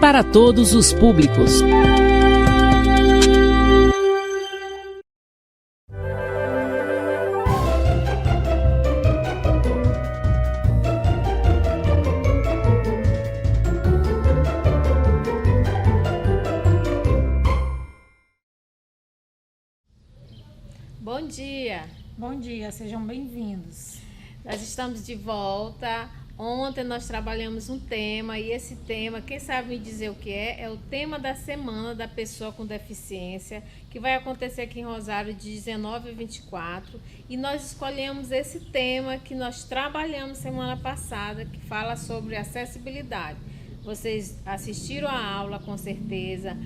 para todos os públicos. Bom dia! Bom dia, sejam bem-vindos. Nós estamos de volta. Ontem nós trabalhamos um tema e esse tema, quem sabe me dizer o que é o tema da semana da pessoa com deficiência, que vai acontecer aqui em Rosário de 19 a 24. E nós escolhemos esse tema que nós trabalhamos semana passada, que fala sobre acessibilidade. Vocês assistiram a aula com certeza,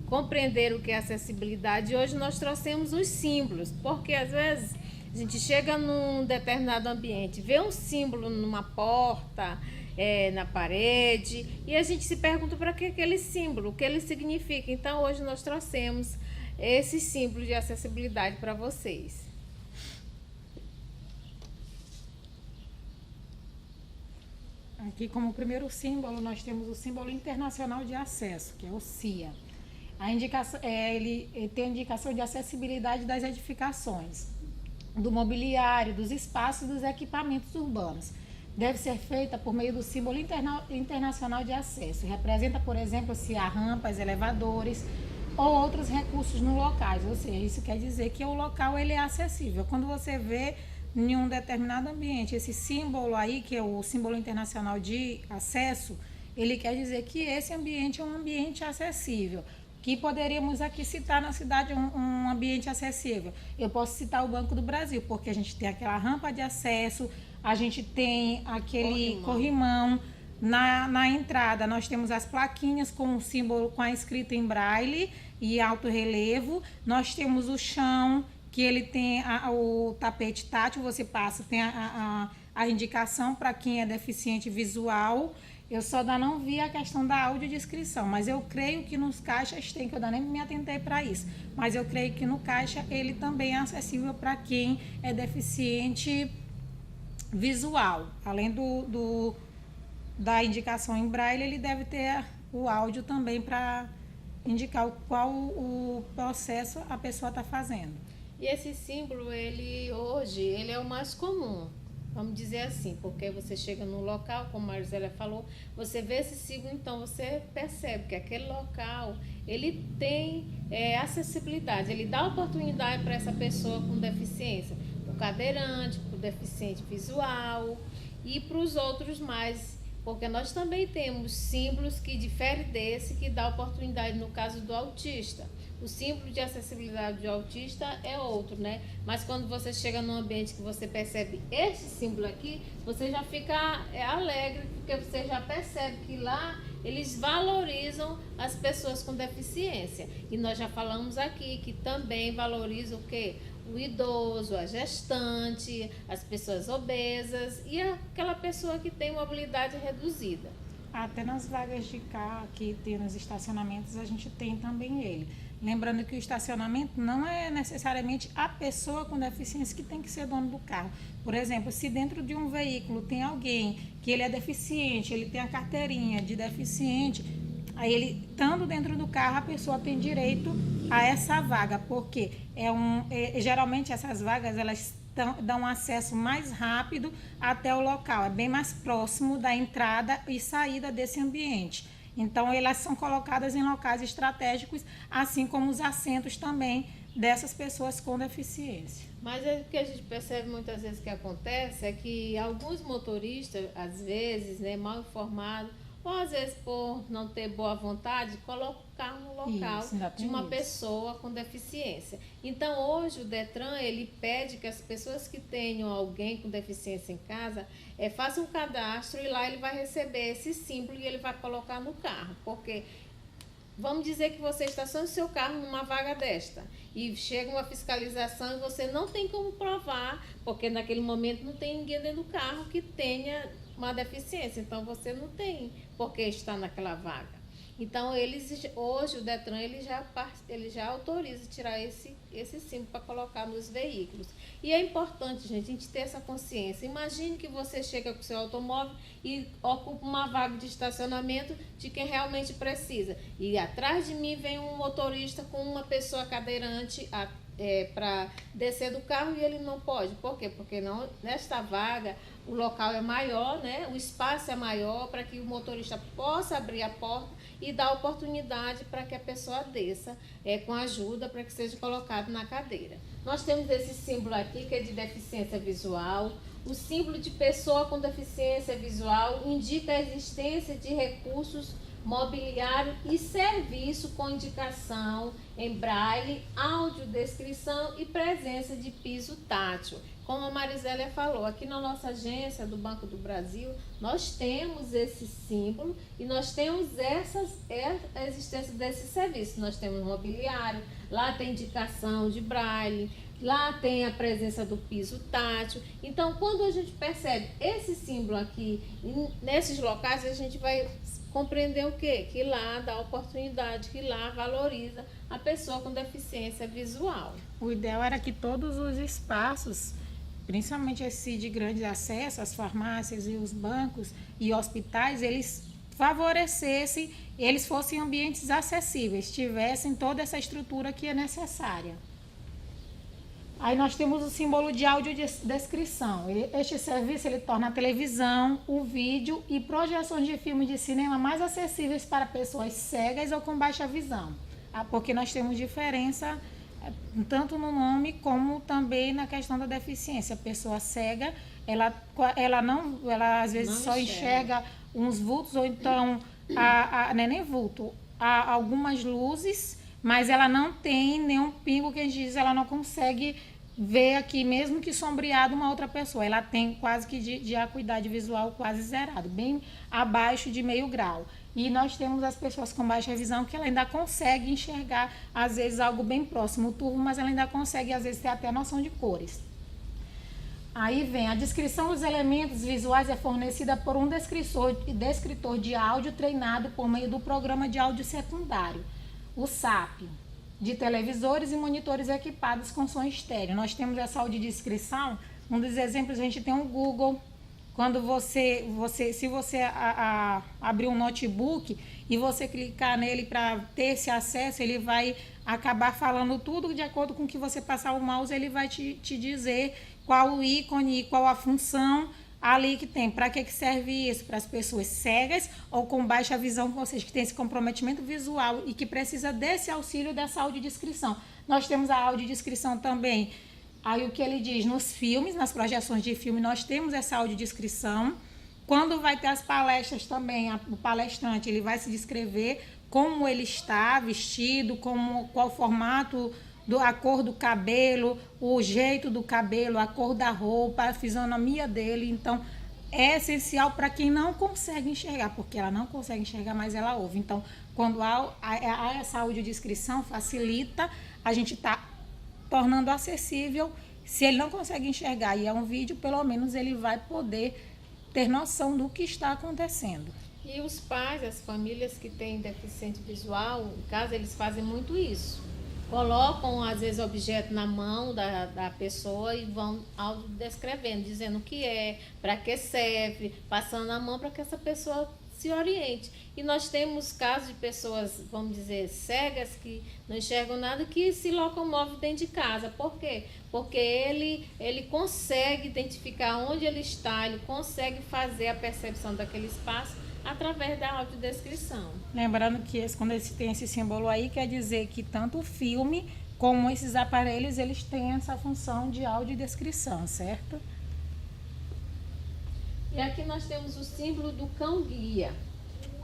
compreenderam o que é acessibilidade e hoje nós trouxemos os símbolos, porque às vezes a gente chega num determinado ambiente, vê um símbolo numa porta, na parede, e a gente se pergunta para que aquele símbolo, o que ele significa. Então hoje nós trouxemos esse símbolo de acessibilidade para vocês. Aqui como primeiro símbolo nós temos o símbolo internacional de acesso, que é o CIA. A indicação, ele tem a indicação de acessibilidade das edificações, do mobiliário, dos espaços e dos equipamentos urbanos. Deve ser feita por meio do símbolo internacional de acesso. Representa, por exemplo, se há rampas, elevadores ou outros recursos no locais. Ou seja, isso quer dizer que o local ele é acessível. Quando você vê em um determinado ambiente esse símbolo aí, que é o símbolo internacional de acesso, ele quer dizer que esse ambiente é um ambiente acessível. Que poderíamos aqui citar na cidade um ambiente acessível. Eu posso citar o Banco do Brasil, porque a gente tem aquela rampa de acesso, a gente tem aquele corrimão. Na entrada nós temos as plaquinhas com o símbolo, com a escrita em braille e alto relevo. Nós temos o chão, que ele tem o tapete tátil, você passa, tem a indicação para quem é deficiente visual. Eu só ainda não vi a questão da audiodescrição, mas eu creio que nos caixas tem, que eu ainda nem me atentei para isso, mas eu creio que no caixa ele também é acessível para quem é deficiente visual. Além da indicação em braille, ele deve ter o áudio também para indicar qual o processo a pessoa está fazendo. E esse símbolo, hoje, ele é o mais comum. Vamos dizer assim, porque você chega num local, como a Marisela falou, você vê esse símbolo, então você percebe que aquele local, ele tem acessibilidade, ele dá oportunidade para essa pessoa com deficiência, para o cadeirante, para o deficiente visual e para os outros mais, porque nós também temos símbolos que diferem desse, que dá oportunidade no caso do autista. O símbolo de acessibilidade do autista é outro, né? Mas quando você chega num ambiente que você percebe esse símbolo aqui, você já fica alegre, porque você já percebe que lá eles valorizam as pessoas com deficiência. E nós já falamos aqui que também valoriza o quê? O idoso, a gestante, as pessoas obesas e aquela pessoa que tem mobilidade reduzida. Até nas vagas de carro que tem nos estacionamentos, a gente tem também ele. Lembrando que o estacionamento não é necessariamente a pessoa com deficiência que tem que ser dono do carro. Por exemplo, se dentro de um veículo tem alguém que ele é deficiente, ele tem a carteirinha de deficiente, aí ele, estando dentro do carro, a pessoa tem direito a essa vaga, porque geralmente essas vagas elas dão acesso mais rápido até o local, é bem mais próximo da entrada e saída desse ambiente. Então, elas são colocadas em locais estratégicos, assim como os assentos também dessas pessoas com deficiência. Mas o que a gente percebe muitas vezes que acontece é que alguns motoristas, às vezes, mal informados, ou às vezes por não ter boa vontade, colocam o carro no local de uma pessoa com deficiência. Então, hoje o Detran, ele pede que as pessoas que tenham alguém com deficiência em casa, façam um cadastro e lá ele vai receber esse símbolo e ele vai colocar no carro. Porque vamos dizer que você estaciona o seu carro numa vaga desta e chega uma fiscalização e você não tem como provar, porque naquele momento não tem ninguém dentro do carro que tenha uma deficiência, então você não tem por que estar naquela vaga. Então, hoje o Detran ele já autoriza tirar esse símbolo para colocar nos veículos. E é importante, gente, a gente ter essa consciência. Imagine que você chega com seu automóvel e ocupa uma vaga de estacionamento de quem realmente precisa. E atrás de mim vem um motorista com uma pessoa cadeirante para descer do carro e ele não pode. Por quê? Porque não, nesta vaga o local é maior, né? O espaço é maior para que o motorista possa abrir a porta e dar oportunidade para que a pessoa desça com ajuda para que seja colocado na cadeira. Nós temos esse símbolo aqui que é de deficiência visual. O símbolo de pessoa com deficiência visual indica a existência de recursos mobiliário e serviço com indicação em braille, audiodescrição e presença de piso tátil. Como a Marizélia falou, aqui na nossa agência do Banco do Brasil, nós temos esse símbolo e nós temos a existência desse serviço. Nós temos mobiliário, lá tem indicação de braille, lá tem a presença do piso tátil. Então, quando a gente percebe esse símbolo aqui, nesses locais, a gente vai compreender o quê? Que lá dá oportunidade, que lá valoriza a pessoa com deficiência visual. O ideal era que todos os espaços, principalmente esse de grande acesso, as farmácias e os bancos e hospitais, eles favorecessem, eles fossem ambientes acessíveis, tivessem toda essa estrutura que é necessária. Aí nós temos o símbolo de audiodescrição. Este serviço ele torna a televisão, o vídeo e projeções de filmes de cinema mais acessíveis para pessoas cegas ou com baixa visão. Porque nós temos diferença tanto no nome como também na questão da deficiência. A pessoa cega, ela às vezes não só enxerga uns vultos ou então não é nem vulto, há algumas luzes, mas ela não tem nenhum pingo que a gente diz, ela não consegue ver aqui, mesmo que sombreado, uma outra pessoa. Ela tem quase que de acuidade visual quase zerado, bem abaixo de meio grau. E nós temos as pessoas com baixa visão que ela ainda consegue enxergar, às vezes, algo bem próximo, turvo, mas ela ainda consegue, às vezes, ter até noção de cores. Aí vem, a descrição dos elementos visuais é fornecida por um descritor de áudio treinado por meio do programa de áudio secundário, o SAP, de televisores e monitores equipados com som estéreo. Nós temos essa audiodescrição, um dos exemplos a gente tem o Google. Quando se você abrir um notebook e você clicar nele para ter esse acesso, ele vai acabar falando tudo de acordo com o que você passar o mouse, ele vai te dizer qual o ícone e qual a função ali que tem. Para que serve isso? Para as pessoas cegas ou com baixa visão, ou seja, que tem esse comprometimento visual e que precisa desse auxílio dessa audiodescrição. Nós temos a audiodescrição também. Aí o que ele diz, nos filmes, nas projeções de filme, nós temos essa audiodescrição. Quando vai ter as palestras também, o palestrante ele vai se descrever como ele está vestido, qual o formato, a cor do cabelo, o jeito do cabelo, a cor da roupa, a fisionomia dele. Então, é essencial para quem não consegue enxergar, porque ela não consegue enxergar, mas ela ouve. Então, quando há essa audiodescrição, facilita, a gente está tornando acessível. Se ele não consegue enxergar e é um vídeo, pelo menos ele vai poder ter noção do que está acontecendo. E os pais, as famílias que têm deficiente visual, no caso, eles fazem muito isso. Colocam, às vezes, objeto na mão da pessoa e vão descrevendo, dizendo o que é, para que serve, passando a mão para que essa pessoa se oriente. E nós temos casos de pessoas, vamos dizer, cegas, que não enxergam nada, que se locomovem dentro de casa. Por quê? Porque ele consegue identificar onde ele está, ele consegue fazer a percepção daquele espaço através da audiodescrição. Lembrando que quando tem esse símbolo aí, quer dizer que tanto o filme como esses aparelhos, eles têm essa função de audiodescrição, certo? E aqui nós temos o símbolo do cão-guia.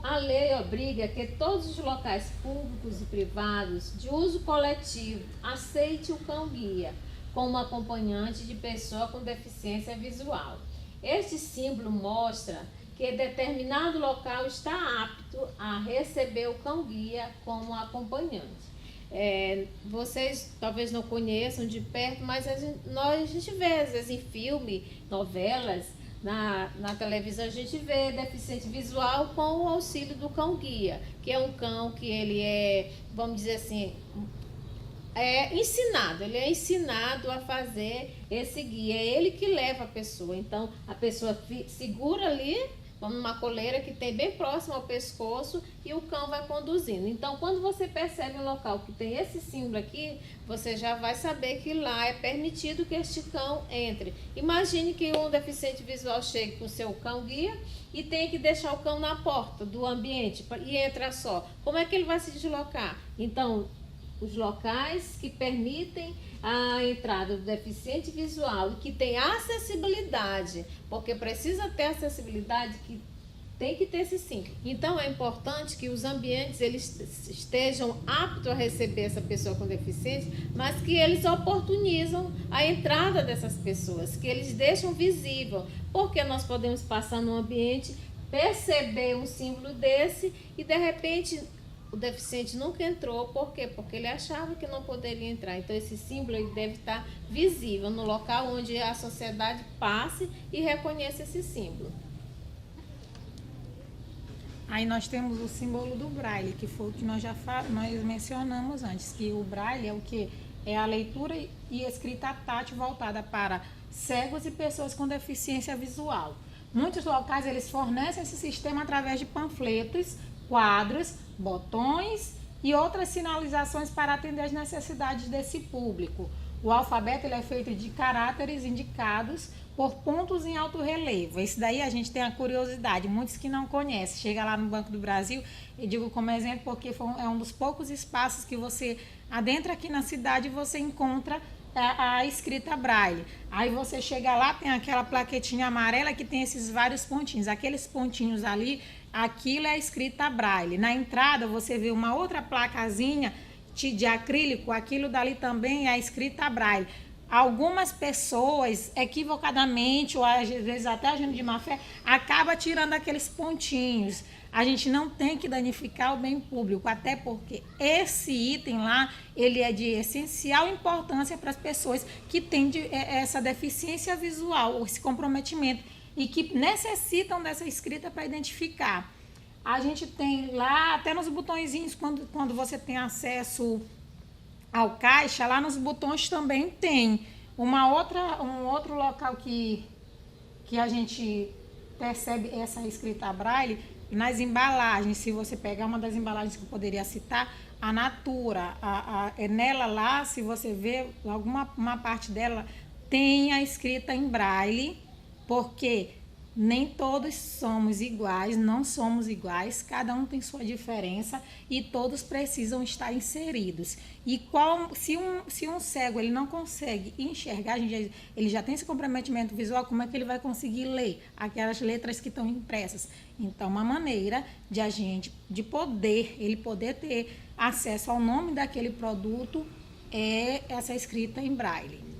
A lei obriga que todos os locais públicos e privados de uso coletivo aceitem o cão-guia como acompanhante de pessoa com deficiência visual. Este símbolo mostra que determinado local está apto a receber o cão-guia como acompanhante. Vocês talvez não conheçam de perto, mas a gente vê às vezes em filme, novelas, Na televisão a gente vê deficiente visual com o auxílio do cão-guia, que é um cão que ele é, vamos dizer assim, ele é ensinado a fazer esse guia, é ele que leva a pessoa. Então, a pessoa segura ali, como numa coleira que tem bem próximo ao pescoço, e o cão vai conduzindo. Então, quando você percebe um local que tem esse símbolo aqui, você já vai saber que lá é permitido que este cão entre. Imagine que um deficiente visual chegue com o seu cão-guia e tem que deixar o cão na porta do ambiente e entra só. Como é que ele vai se deslocar? Então, os locais que permitem a entrada do deficiente visual e que tem acessibilidade, porque precisa ter acessibilidade, que tem que ter esse sim. Então é importante que os ambientes eles estejam aptos a receber essa pessoa com deficiência, mas que eles oportunizam a entrada dessas pessoas, que eles deixam visível, porque nós podemos passar no ambiente, perceber um símbolo desse e de repente o deficiente nunca entrou. Por quê? Porque ele achava que não poderia entrar. Então, esse símbolo ele deve estar visível no local onde a sociedade passe e reconheça esse símbolo. Aí nós temos o símbolo do Braille, que foi o que nós mencionamos antes, que o Braille é o que? É a leitura e escrita tátil voltada para cegos e pessoas com deficiência visual. Muitos locais eles fornecem esse sistema através de panfletos, quadros, botões e outras sinalizações para atender às necessidades desse público. O alfabeto ele é feito de caracteres indicados por pontos em alto relevo. Esse daí a gente tem a curiosidade, muitos que não conhecem. Chega lá no Banco do Brasil, eu digo como exemplo porque é um dos poucos espaços que você adentra aqui na cidade e você encontra a escrita Braille. Aí você chega lá, tem aquela plaquetinha amarela que tem esses vários pontinhos. Aqueles pontinhos ali, aquilo é a escrita Braille. Na entrada você vê uma outra placazinha de acrílico, aquilo dali também é a escrita Braille. Algumas pessoas, equivocadamente, ou às vezes até agindo de má fé, acaba tirando aqueles pontinhos. A gente não tem que danificar o bem público, até porque esse item lá, ele é de essencial importância para as pessoas que têm essa deficiência visual, esse comprometimento, e que necessitam dessa escrita para identificar. A gente tem lá, até nos botõezinhos, quando você tem acesso ao caixa, lá nos botões também tem um outro local que a gente percebe essa escrita Braille, nas embalagens. Se você pegar uma das embalagens que eu poderia citar, a Natura, é nela lá, se você ver uma parte dela, tem a escrita em Braille, porque nem todos somos iguais, não somos iguais, cada um tem sua diferença e todos precisam estar inseridos. E se um cego ele não consegue enxergar, ele já tem esse comprometimento visual, como é que ele vai conseguir ler aquelas letras que estão impressas? Então, uma maneira de ele poder ter acesso ao nome daquele produto é essa escrita em Braille.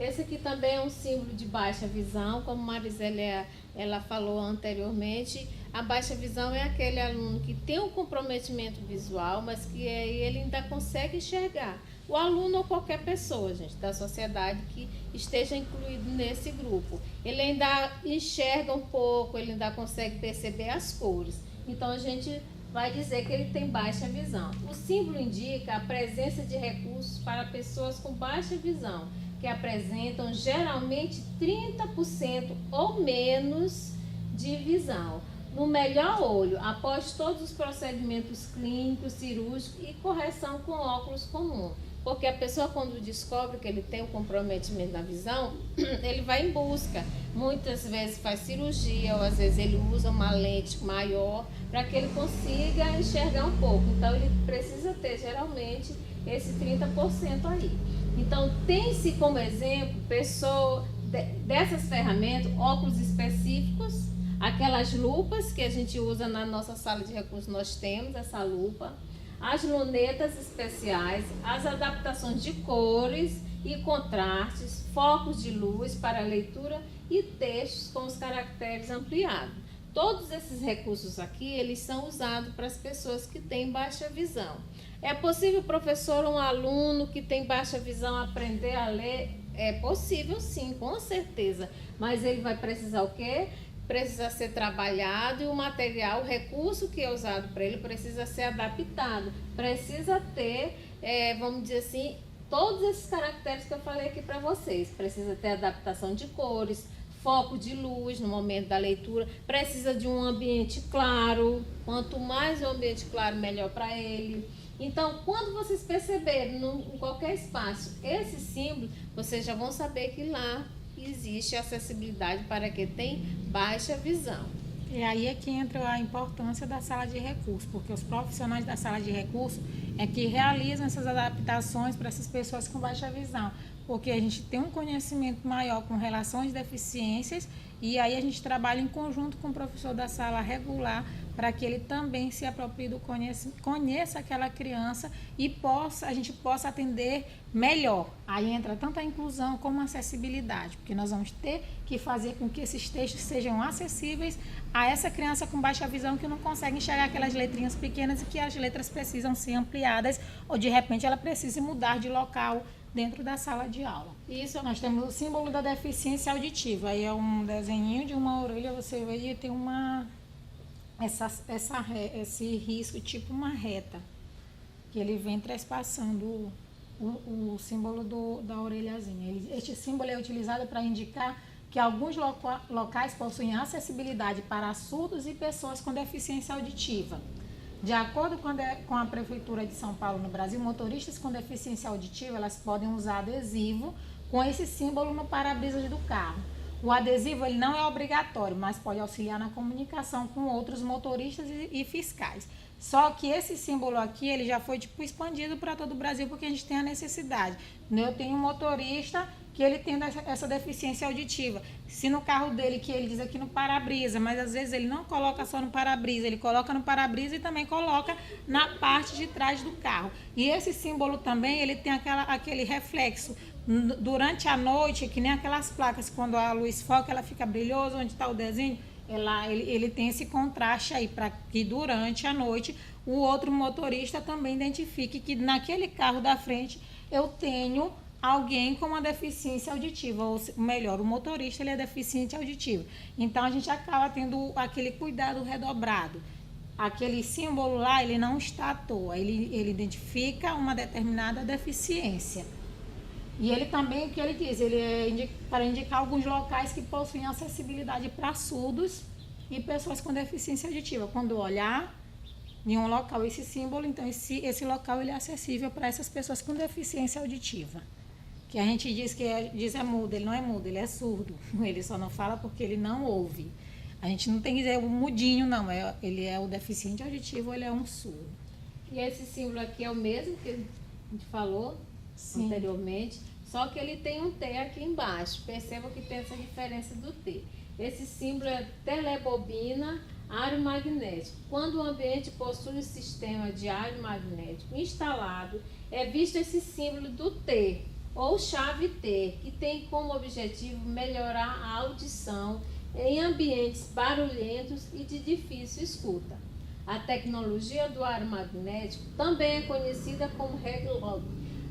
Esse aqui também é um símbolo de baixa visão, como Marisela ela falou anteriormente. A baixa visão é aquele aluno que tem um comprometimento visual, mas que ele ainda consegue enxergar. O aluno ou qualquer pessoa, gente, da sociedade que esteja incluído nesse grupo. Ele ainda enxerga um pouco, ele ainda consegue perceber as cores. Então, a gente vai dizer que ele tem baixa visão. O símbolo indica a presença de recursos para pessoas com baixa visão, que apresentam geralmente 30% ou menos de visão, no melhor olho, após todos os procedimentos clínicos, cirúrgicos e correção com óculos comum. Porque a pessoa, quando descobre que ele tem um comprometimento na visão, ele vai em busca. Muitas vezes faz cirurgia, ou às vezes ele usa uma lente maior para que ele consiga enxergar um pouco. Então, ele precisa ter, geralmente, esse 30% aí. Então, tem-se como exemplo dessas ferramentas, óculos específicos, aquelas lupas que a gente usa na nossa sala de recursos, nós temos essa lupa, as lunetas especiais, as adaptações de cores e contrastes, focos de luz para leitura e textos com os caracteres ampliados. Todos esses recursos aqui, eles são usados para as pessoas que têm baixa visão. É possível, professor, um aluno que tem baixa visão aprender a ler É possível sim, com certeza. Mas ele vai precisar o quê? Precisa ser trabalhado e o material, o recurso que é usado para ele precisa ser adaptado. Precisa ter, vamos dizer assim, todos esses caracteres que eu falei aqui para vocês. Precisa ter adaptação de cores, foco de luz no momento da leitura, precisa de um ambiente claro. Quanto mais o ambiente claro, melhor para ele. Então, quando vocês perceberem em qualquer espaço esse símbolo, vocês já vão saber que lá existe acessibilidade para quem tem baixa visão. E aí é que entra a importância da sala de recursos, porque os profissionais da sala de recursos é que realizam essas adaptações para essas pessoas com baixa visão, porque a gente tem um conhecimento maior com relação às deficiências e aí a gente trabalha em conjunto com o professor da sala regular para que ele também se aproprie do conheça aquela criança e a gente possa atender melhor. Aí entra tanto a inclusão como a acessibilidade, porque nós vamos ter que fazer com que esses textos sejam acessíveis a essa criança com baixa visão que não consegue enxergar aquelas letrinhas pequenas e que as letras precisam ser ampliadas ou de repente ela precise mudar de local dentro da sala de aula. Isso. Nós temos o símbolo da deficiência auditiva. Aí é um desenho de uma orelha, você vê e tem esse risco, tipo uma reta, que ele vem trespassando o símbolo da orelhazinha. Este símbolo é utilizado para indicar que alguns locais possuem acessibilidade para surdos e pessoas com deficiência auditiva. De acordo com a Prefeitura de São Paulo, no Brasil, motoristas com deficiência auditiva elas podem usar adesivo com esse símbolo no para-brisas do carro. O adesivo ele não é obrigatório, mas pode auxiliar na comunicação com outros motoristas e fiscais. Só que esse símbolo aqui ele já foi expandido para todo o Brasil porque a gente tem a necessidade. Eu tenho um motorista que ele tem essa deficiência auditiva. Se no carro dele, que ele diz aqui no para-brisa, mas às vezes ele não coloca só no para-brisa, ele coloca no para-brisa e também coloca na parte de trás do carro. E esse símbolo também, ele tem aquele reflexo. Durante a noite, que nem aquelas placas, quando a luz foca, ela fica brilhosa, onde está o desenho, ele tem esse contraste aí, para que durante a noite o outro motorista também identifique que naquele carro da frente eu tenho alguém com uma deficiência auditiva, ou melhor, o motorista ele é deficiente auditivo. Então a gente acaba tendo aquele cuidado redobrado. Aquele símbolo lá, ele não está à toa, ele identifica uma determinada deficiência. E ele também, o que ele diz, ele é para indicar alguns locais que possuem acessibilidade para surdos e pessoas com deficiência auditiva. Quando olhar em um local esse símbolo, então esse local ele é acessível para essas pessoas com deficiência auditiva. Que a gente diz que é mudo, ele não é mudo, ele é surdo. Ele só não fala porque ele não ouve. A gente não tem que dizer o mudinho, não. Ele é o deficiente auditivo, ele é um surdo. E esse símbolo aqui é o mesmo que a gente falou anteriormente, só que ele tem um T aqui embaixo. Percebam que tem essa diferença do T. Esse símbolo é telebobina aeromagnético. Quando o ambiente possui um sistema de aeromagnético instalado, é visto esse símbolo do T, ou chave T, que tem como objetivo melhorar a audição em ambientes barulhentos e de difícil escuta. A tecnologia do aeromagnético também é conhecida como reglog.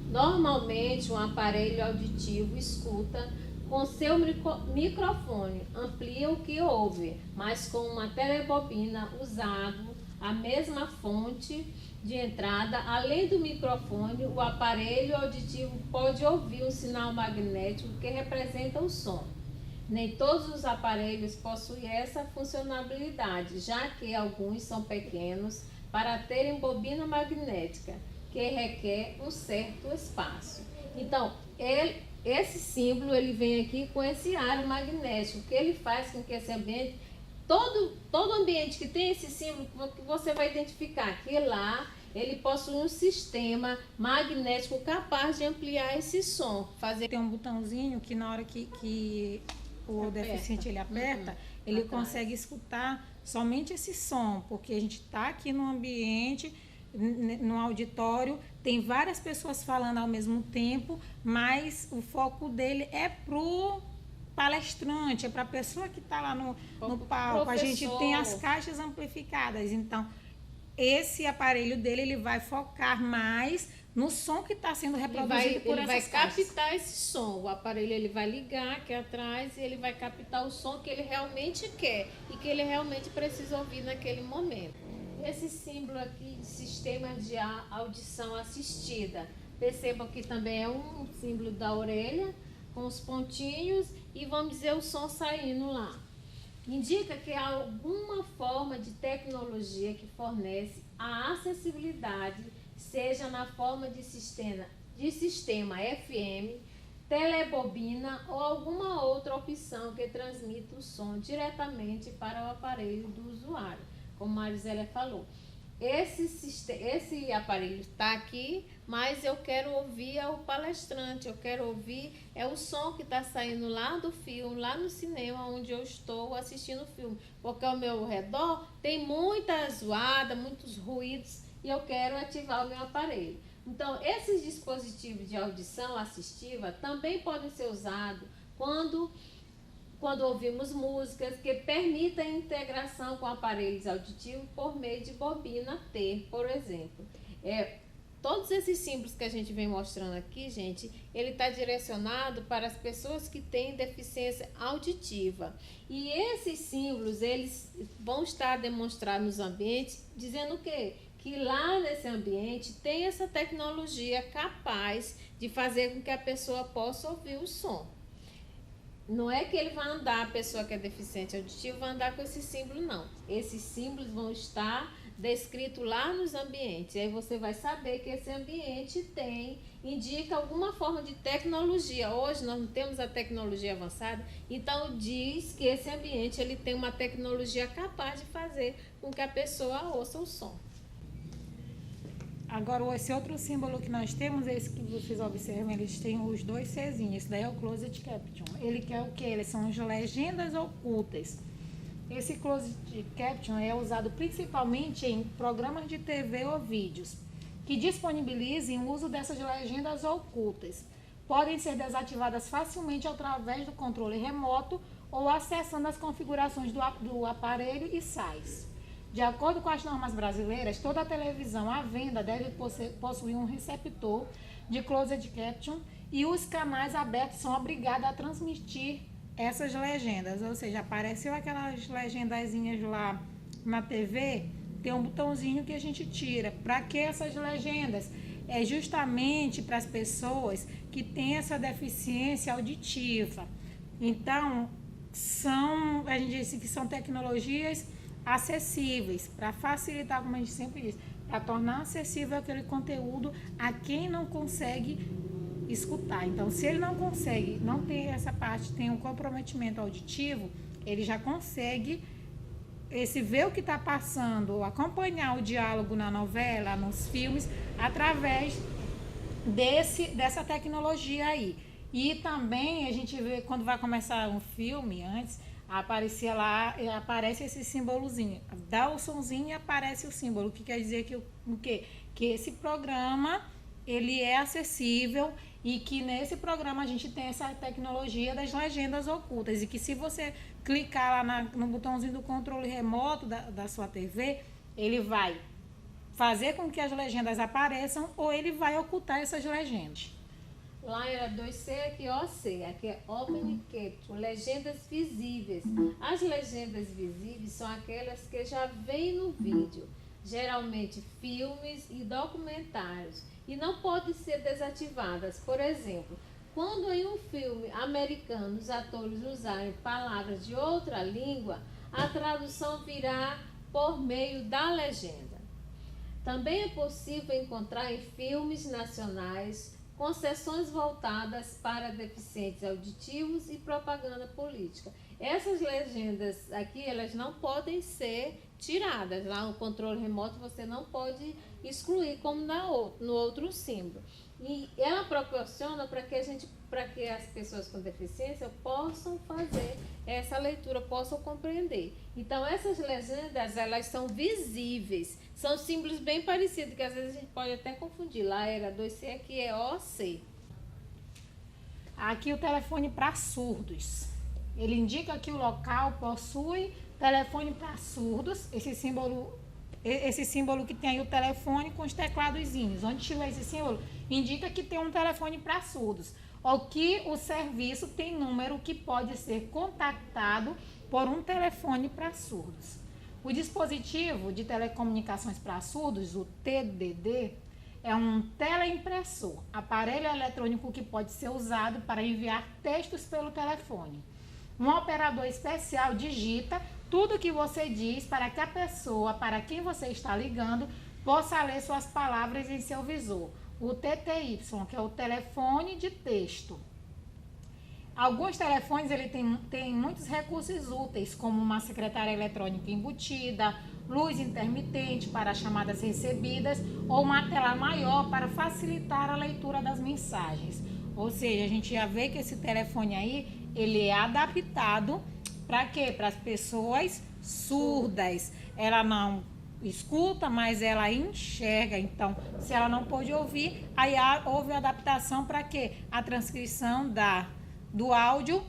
Normalmente, um aparelho auditivo escuta com seu microfone, amplia o que ouve, mas com uma telebobina usado a mesma fonte de entrada, além do microfone, o aparelho auditivo pode ouvir um sinal magnético que representa o som. Nem todos os aparelhos possuem essa funcionalidade, já que alguns são pequenos para terem bobina magnética, que requer um certo espaço. Então, esse símbolo ele vem aqui com esse aro magnético, que ele faz com que esse ambiente, todo ambiente que tem esse símbolo, que você vai identificar que lá ele possui um sistema magnético capaz de ampliar esse som. Tem um botãozinho que na hora que o deficiente ele aperta, ele consegue escutar somente esse som, porque a gente está aqui no ambiente, no auditório, tem várias pessoas falando ao mesmo tempo, mas o foco dele é pro palestrante, é para a pessoa que está lá no palco. A gente tem as caixas amplificadas, então esse aparelho dele ele vai focar mais no som que está sendo Ele reproduzido por vai essas caixas. captar esse som. O aparelho ele vai ligar aqui atrás e ele vai captar o som que ele realmente quer e que ele realmente precisa ouvir naquele momento. Esse símbolo aqui de sistema de audição assistida. Percebam que também é um símbolo da orelha com os pontinhos e vamos dizer o som saindo lá. Indica que há alguma forma de tecnologia que fornece a acessibilidade, seja na forma de sistema FM, telebobina ou alguma outra opção que transmita o som diretamente para o aparelho do usuário, como a Marisela falou. Esse aparelho está aqui, mas eu quero ouvir o palestrante, eu quero ouvir o som que está saindo lá do filme, lá no cinema onde eu estou assistindo o filme, porque ao meu redor tem muita zoada, muitos ruídos e eu quero ativar o meu aparelho. Então, esses dispositivos de audição assistiva também podem ser usados quando ouvimos músicas que permitem a integração com aparelhos auditivos por meio de bobina T, por exemplo. Todos esses símbolos que a gente vem mostrando aqui, gente, ele está direcionado para as pessoas que têm deficiência auditiva. E esses símbolos, eles vão estar demonstrados nos ambientes, dizendo o quê? Que lá nesse ambiente tem essa tecnologia capaz de fazer com que a pessoa possa ouvir o som. Não é que ele vai andar, a pessoa que é deficiente auditivo vai andar com esse símbolo, não. Esses símbolos vão estar descritos lá nos ambientes. Aí você vai saber que esse ambiente indica alguma forma de tecnologia. Hoje nós não temos a tecnologia avançada, então diz que esse ambiente ele tem uma tecnologia capaz de fazer com que a pessoa ouça o som. Agora, esse outro símbolo que nós temos, esse que vocês observam, eles têm os dois Czinhos. Esse daí é o Closed Caption. Ele quer o quê? Eles são as legendas ocultas. Esse Closed Caption é usado principalmente em programas de TV ou vídeos que disponibilizem o uso dessas legendas ocultas. Podem ser desativadas facilmente através do controle remoto ou acessando as configurações do aparelho e sites. De acordo com as normas brasileiras, toda televisão à venda deve possuir um receptor de Closed Caption e os canais abertos são obrigados a transmitir essas legendas. Ou seja, apareceu aquelas legendazinhas lá na TV, tem um botãozinho que a gente tira. Para que essas legendas? É justamente para as pessoas que têm essa deficiência auditiva. Então, a gente disse que são tecnologias acessíveis, para facilitar, como a gente sempre diz, para tornar acessível aquele conteúdo a quem não consegue escutar. Então, se ele não consegue, não tem essa parte, tem um comprometimento auditivo, ele já consegue ver o que está passando, acompanhar o diálogo na novela, nos filmes, através dessa tecnologia aí. E também a gente vê, quando vai começar um filme, antes, aparecia lá, aparece esse símbolozinho, dá o sonzinho e aparece o símbolo, o que quer dizer que esse programa ele é acessível e que nesse programa a gente tem essa tecnologia das legendas ocultas e que se você clicar lá no botãozinho do controle remoto da sua TV, ele vai fazer com que as legendas apareçam ou ele vai ocultar essas legendas. Lá era 2C, aqui OC, aqui é Open Caption, legendas visíveis. As legendas visíveis são aquelas que já vêm no vídeo, geralmente filmes e documentários, e não podem ser desativadas. Por exemplo, quando em um filme americano os atores usarem palavras de outra língua, a tradução virá por meio da legenda. Também é possível encontrar em filmes nacionais concessões voltadas para deficientes auditivos e propaganda política. Essas legendas aqui, elas não podem ser tiradas. Lá no controle remoto você não pode excluir como no outro símbolo. E ela proporciona para que as pessoas com deficiência possam fazer essa leitura, possam compreender. Então, essas legendas, elas são visíveis. São símbolos bem parecidos, que às vezes a gente pode até confundir. Lá era 2C, aqui é OC. Aqui o telefone para surdos. Ele indica que o local possui telefone para surdos. Esse símbolo esse símbolo que tem aí o telefone com os tecladozinhos. Onde tiver esse símbolo, indica que tem um telefone para surdos. Ou que o serviço tem número que pode ser contactado por um telefone para surdos. O dispositivo de telecomunicações para surdos, o TDD, é um teleimpressor, aparelho eletrônico que pode ser usado para enviar textos pelo telefone. Um operador especial digita tudo que você diz para que a pessoa para quem você está ligando possa ler suas palavras em seu visor. O TTY, que é o telefone de texto. Alguns telefones ele tem muitos recursos úteis, como uma secretária eletrônica embutida, luz intermitente para chamadas recebidas ou uma tela maior para facilitar a leitura das mensagens. Ou seja, a gente já vê que esse telefone aí, ele é adaptado para quê? Para as pessoas surdas. Ela não escuta, mas ela enxerga. Então, se ela não pôde ouvir, aí houve adaptação para quê? A transcrição do áudio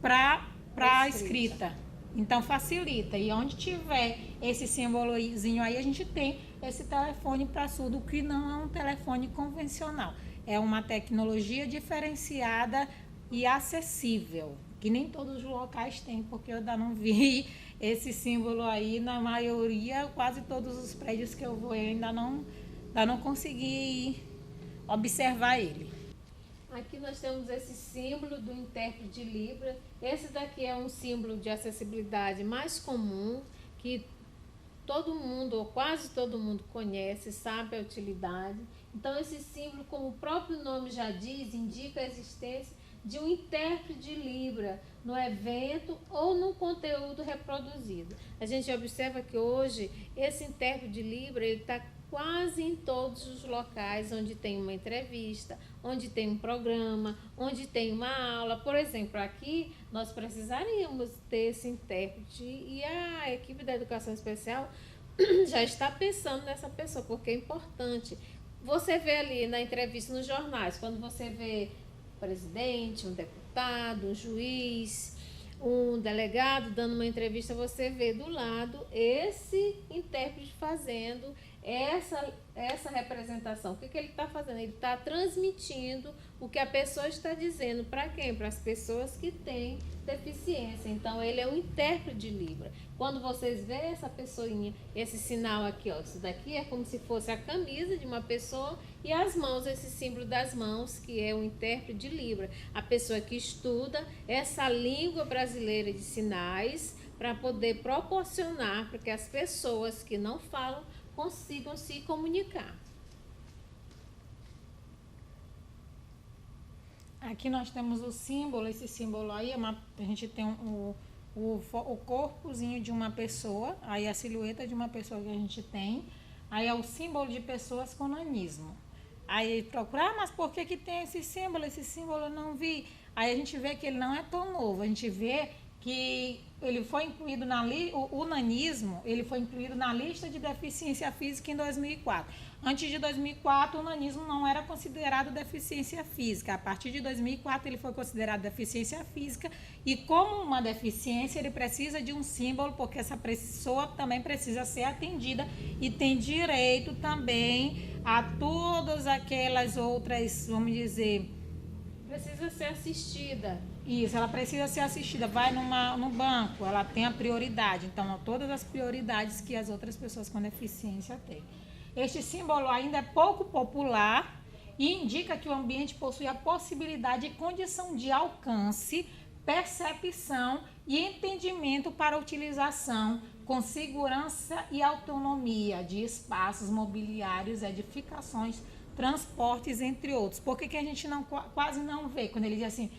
para a escrita. Então facilita. E onde tiver esse símbolozinho aí, a gente tem esse telefone para surdo, que não é um telefone convencional. É uma tecnologia diferenciada e acessível, que nem todos os locais têm, porque eu ainda não vi esse símbolo aí na maioria, quase todos os prédios que eu vou, eu ainda não consegui observar ele. Aqui nós temos esse símbolo do intérprete de Libra. Esse daqui é um símbolo de acessibilidade mais comum, que todo mundo, ou quase todo mundo conhece, sabe a utilidade. Então esse símbolo, como o próprio nome já diz, indica a existência de um intérprete de Libra no evento ou no conteúdo reproduzido. A gente observa que hoje esse intérprete de Libra está quase em todos os locais onde tem uma entrevista, onde tem um programa, onde tem uma aula. Por exemplo, aqui nós precisaríamos ter esse intérprete e a equipe da educação especial já está pensando nessa pessoa, porque é importante. Você vê ali na entrevista nos jornais, quando você vê um presidente, um deputado, um juiz, um delegado dando uma entrevista, você vê do lado esse intérprete fazendo essa representação. O que ele está fazendo? Ele está transmitindo o que a pessoa está dizendo. Para quem? Para as pessoas que têm deficiência. Então, ele é um intérprete de Libra. Quando vocês veem essa pessoinha, esse sinal aqui, ó, isso daqui é como se fosse a camisa de uma pessoa e as mãos, esse símbolo das mãos, que é o intérprete de Libra. A pessoa que estuda essa língua brasileira de sinais para poder proporcionar para que as pessoas que não falam consigam se comunicar. Aqui nós temos o símbolo, esse símbolo aí, a gente tem o corpozinho de uma pessoa, aí a silhueta de uma pessoa que a gente tem, aí é o símbolo de pessoas com nanismo. Aí procurar, mas por que tem esse símbolo? Esse símbolo eu não vi. Aí a gente vê que ele não é tão novo, a gente vê que ele foi incluído o nanismo, ele foi incluído na lista de deficiência física em 2004. Antes de 2004, o nanismo não era considerado deficiência física. A partir de 2004, ele foi considerado deficiência física e, como uma deficiência, ele precisa de um símbolo, porque essa pessoa também precisa ser atendida e tem direito também a todas aquelas outras, vamos dizer... Precisa ser assistida. Isso, ela precisa ser assistida. Vai no banco, ela tem a prioridade. Então, todas as prioridades que as outras pessoas com deficiência têm. Este símbolo ainda é pouco popular e indica que o ambiente possui a possibilidade e condição de alcance, percepção e entendimento para a utilização com segurança e autonomia de espaços mobiliários, edificações, transportes, entre outros. Por que a gente quase não vê? Quando ele diz assim,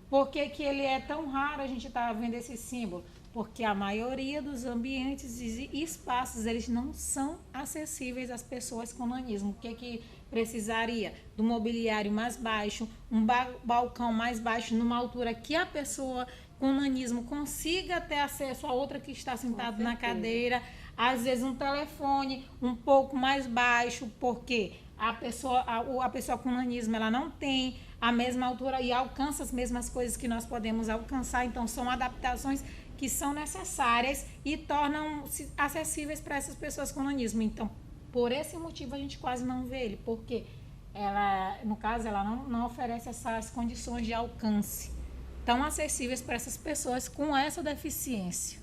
por que ele é tão raro a gente estar vendo esse símbolo? Porque a maioria dos ambientes e espaços, eles não são acessíveis às pessoas com nanismo. O que precisaria? Do mobiliário mais baixo, um balcão mais baixo, numa altura que a pessoa com nanismo consiga ter acesso a outra que está sentada na cadeira. Às vezes um telefone um pouco mais baixo, porque a pessoa com nanismo, ela não tem a mesma altura e alcança as mesmas coisas que nós podemos alcançar. Então, são adaptações que são necessárias e tornam acessíveis para essas pessoas com nanismo. Então, por esse motivo, a gente quase não vê ele, porque ela, no caso, ela não oferece essas condições de alcance tão acessíveis para essas pessoas com essa deficiência.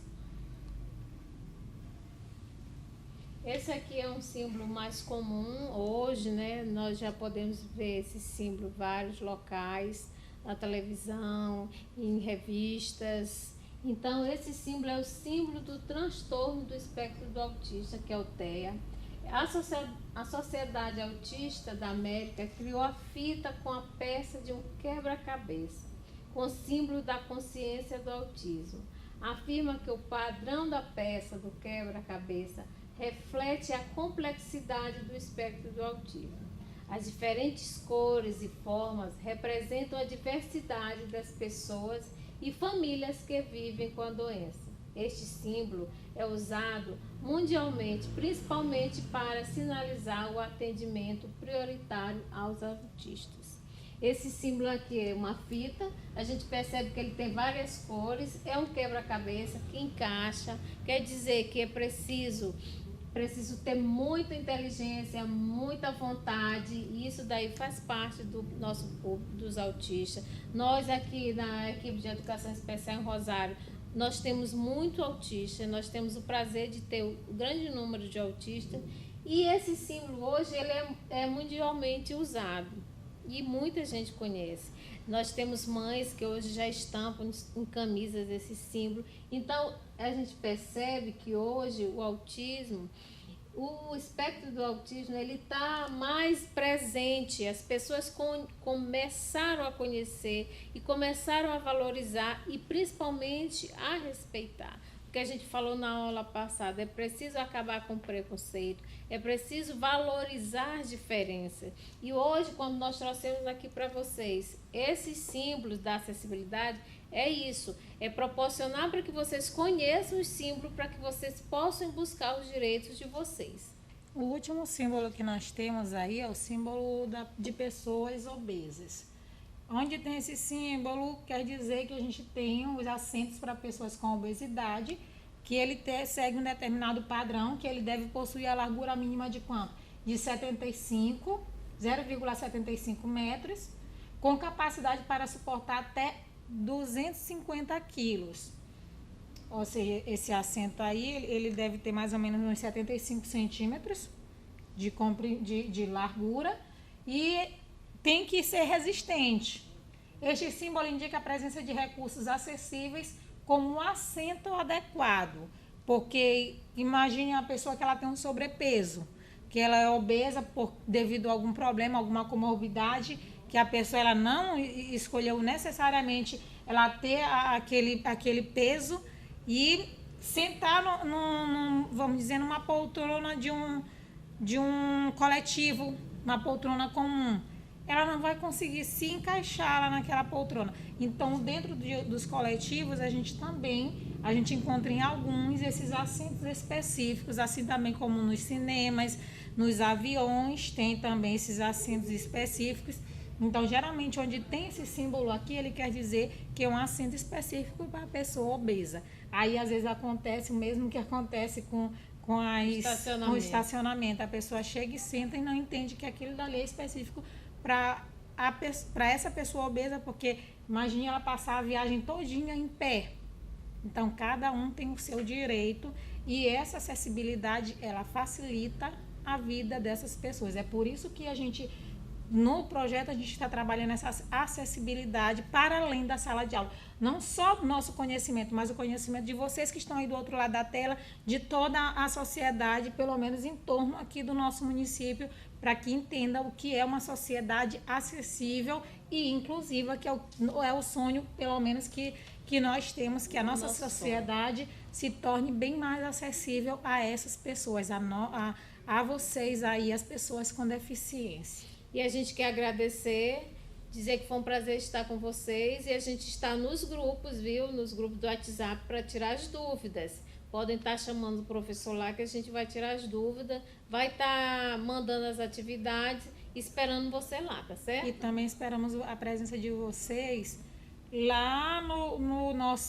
Esse aqui é um símbolo mais comum hoje, né? Nós já podemos ver esse símbolo em vários locais, na televisão, em revistas. Então, esse símbolo é o símbolo do transtorno do espectro do autista, que é o TEA. A Sociedade Autista da América criou a fita com a peça de um quebra-cabeça, com o símbolo da consciência do autismo. Afirma que o padrão da peça do quebra-cabeça reflete a complexidade do espectro do autismo. As diferentes cores e formas representam a diversidade das pessoas e famílias que vivem com a doença. Este símbolo é usado mundialmente, principalmente para sinalizar o atendimento prioritário aos autistas. Esse símbolo aqui é uma fita, a gente percebe que ele tem várias cores, é um quebra-cabeça que encaixa, quer dizer que é preciso ter muita inteligência, muita vontade, e isso daí faz parte do nosso público, dos autistas. Nós aqui na equipe de educação especial em Rosário, nós temos muito autista, nós temos o prazer de ter um grande número de autistas, e esse símbolo hoje ele é mundialmente usado e muita gente conhece. Nós temos mães que hoje já estampam em camisas esse símbolo. Então, a gente percebe que hoje o autismo, o espectro do autismo, ele está mais presente. As pessoas começaram a conhecer e começaram a valorizar e principalmente a respeitar. O que a gente falou na aula passada, é preciso acabar com o preconceito, é preciso valorizar as diferenças. E hoje, quando nós trouxemos aqui para vocês esses símbolos da acessibilidade, é isso, é proporcionar para que vocês conheçam os símbolos, para que vocês possam buscar os direitos de vocês. O último símbolo que nós temos aí é o símbolo de pessoas obesas. Onde tem esse símbolo, quer dizer que a gente tem os assentos para pessoas com obesidade, que ele segue um determinado padrão, que ele deve possuir a largura mínima de quanto? De 0,75 metros, com capacidade para suportar até 250 quilos. Ou seja, esse assento aí, ele deve ter mais ou menos uns 75 centímetros de largura e tem que ser resistente. Este símbolo indica a presença de recursos acessíveis como um assento adequado, porque imagine a pessoa que ela tem um sobrepeso, que ela é obesa devido a algum problema, alguma comorbidade, que a pessoa ela não escolheu necessariamente ela ter aquele peso e sentar vamos dizer, numa poltrona de um coletivo, uma poltrona comum. Ela não vai conseguir se encaixar lá naquela poltrona. Então, dentro dos coletivos, a gente encontra em alguns esses assentos específicos, assim também como nos cinemas, nos aviões, tem também esses assentos específicos. Então, geralmente, onde tem esse símbolo aqui, ele quer dizer que é um assento específico para a pessoa obesa. Aí, às vezes, acontece o mesmo que acontece com o estacionamento. A pessoa chega e senta e não entende que aquilo dali é específico para essa pessoa obesa, porque imagine ela passar a viagem todinha em pé. Então, cada um tem o seu direito e essa acessibilidade, ela facilita a vida dessas pessoas. É por isso que no projeto, a gente está trabalhando essa acessibilidade para além da sala de aula. Não só o nosso conhecimento, mas o conhecimento de vocês que estão aí do outro lado da tela, de toda a sociedade, pelo menos em torno aqui do nosso município, para que entenda o que é uma sociedade acessível e inclusiva, que é o sonho, pelo menos, que nós temos, que a nossa sociedade se torne bem mais acessível a essas pessoas, a vocês aí, as pessoas com deficiência. E a gente quer agradecer, dizer que foi um prazer estar com vocês, e a gente está nos grupos, viu? Nos grupos do WhatsApp para tirar as dúvidas. Podem estar chamando o professor lá que a gente vai tirar as dúvidas, vai estar mandando as atividades, esperando você lá, tá certo? E também esperamos a presença de vocês Lá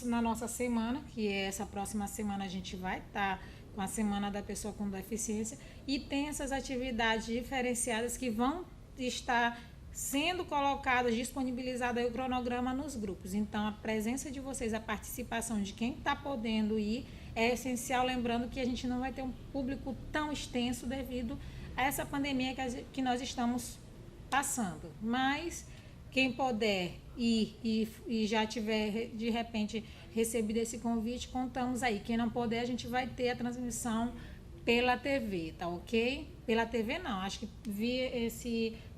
na nossa semana, que é essa próxima semana, a gente vai estar com a Semana da Pessoa com Deficiência e tem essas atividades diferenciadas que vão estar sendo colocadas, disponibilizado aí o cronograma nos grupos. Então, a presença de vocês, a participação de quem está podendo ir é essencial, lembrando que a gente não vai ter um público tão extenso devido a essa pandemia que nós estamos passando. Mas quem puder ir e já tiver, de repente, recebido esse convite, contamos aí. Quem não puder, a gente vai ter a transmissão pela TV, tá ok? Pela TV não, acho que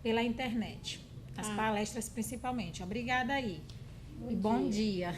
pela internet. As palestras principalmente. Obrigada aí. E bom dia.